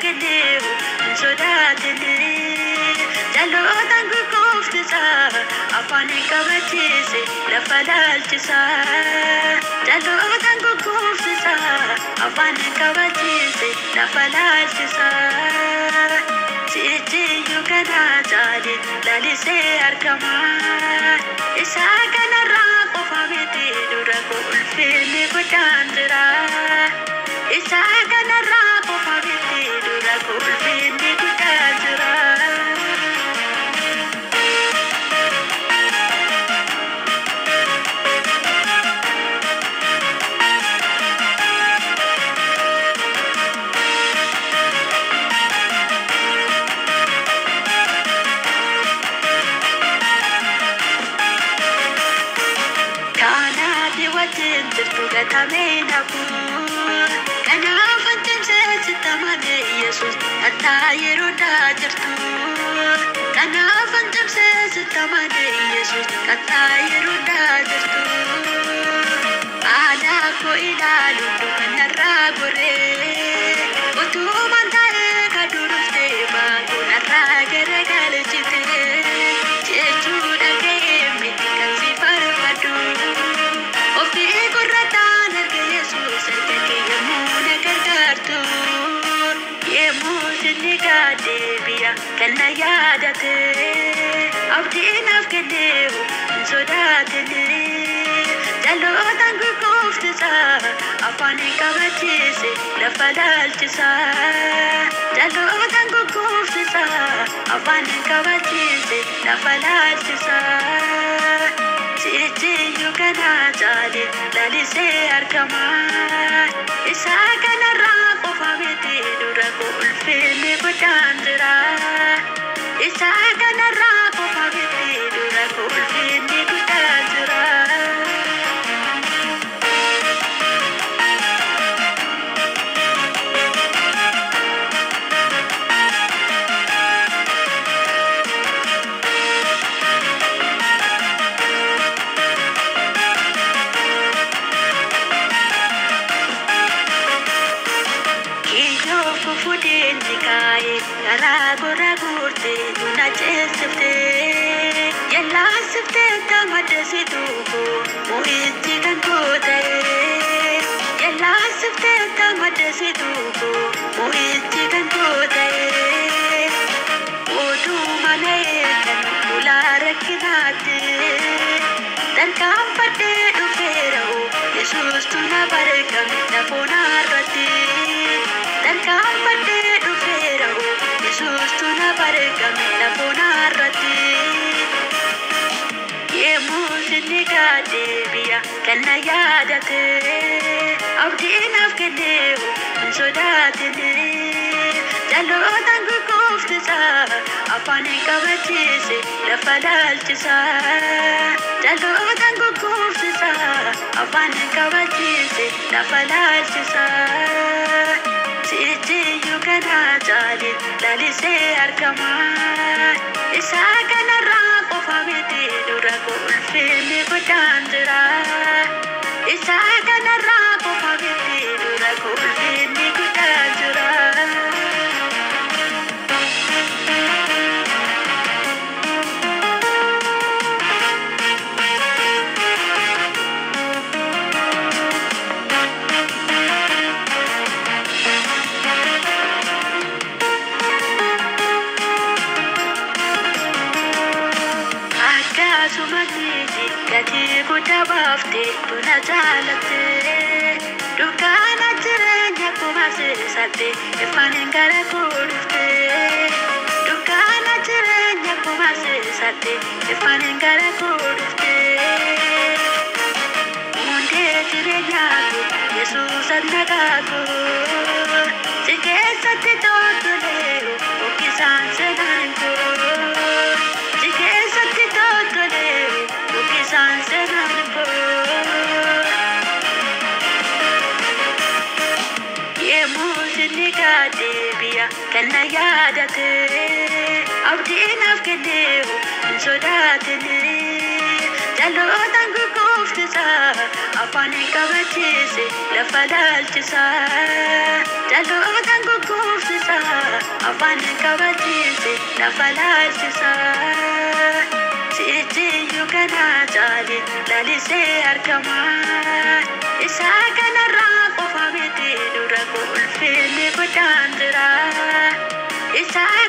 afkeleehu hin sodaatini jalootaan gurguuftisaa afaan hin qabachiise lafa laalchisaa jalootaan gurguuftisaa afaan hin qabachiise lafa laalchisaa si'ichiyyuu kanaa jaali lalisee argamaa isaa kanarraa qofa miti dura koo ulfinni guddaan jira isaa kanarraa qofa miti dura koo ulfinni guddaan jira. Tamena pun kenapa terjadi tamane Yesus atayiru dajertu kenapa terjadi tamane Yesus atayiru dajertu anakku ilalu menaragure utuman tae kadurufte bagu naragere galchite jechu dagemi kan sifar padu ofi kurata Debiya kana yaadate abdiin afkeleehu hin sodaatini jalootaan gurguuftisaa afaan hin qabachiise lafa laalchisaa jalootaan gurguuftisaa afaan hin qabachiise lafa laalchisaa si'ichiyyuu kanaa jaali lalisee argamaa isaa kanarraa qofa miti dura koo ulfinni guddaan jira isaa kanarraa qofa miti dura koo ulfinni guddaan jira. Guragurte tuna chesifte yalla sifte tamadesituko muitti kan kote yalla sifte tamadesituko muitti kan kote odu mane kan ularakinaate tarkaan padde dhufeera'u Yesuus tuna barekam nafoonarratti tarkaan padde dhufeera'u Yesuus tuna barekam nafoonarratti yemmuu sinni deebiya kana yaadate abdiin afkeleehu hin sodaatini jalootaan gurguuftisaa afaan hin qabachiise lafa laalchisaa jalootaan gurguuftisaa afaan hin qabachiise lafa laalchisaa si'ichiyyuu kanaa jaali lalisee argamaa isaa kanarraa qofa miti dura koo ulfinni guddaan jira isaa kanarraa qofa miti dura koo ulfinni guddaan jira. Gati guddaa baafte tuna jaalatte dukkaana jireenya kuma seesatte ifaan hin gara koo dhufte dukkaana jireenya kuma seesatte ifaan hin gara koo dhufte hundee jireenyaa koo Yesuus nagaa koo si keessatti toltoleeru okkisaan seenaan koo si keessatti toltoleeru okkisaan seenaan koo yemmuu sinni deebiya kana yaadate abdiin afkeleehu hin sodaatini jalootaan gurguuftisaa afaan hin qabachiise lafa laalchisaa jalootaan gurguuftisaa afaan qabachiise lafa laalchisa si'eeyyuu kana caale lalisee argama isaa kanarraa qofa miti dura ulfinni guddaan jira isaa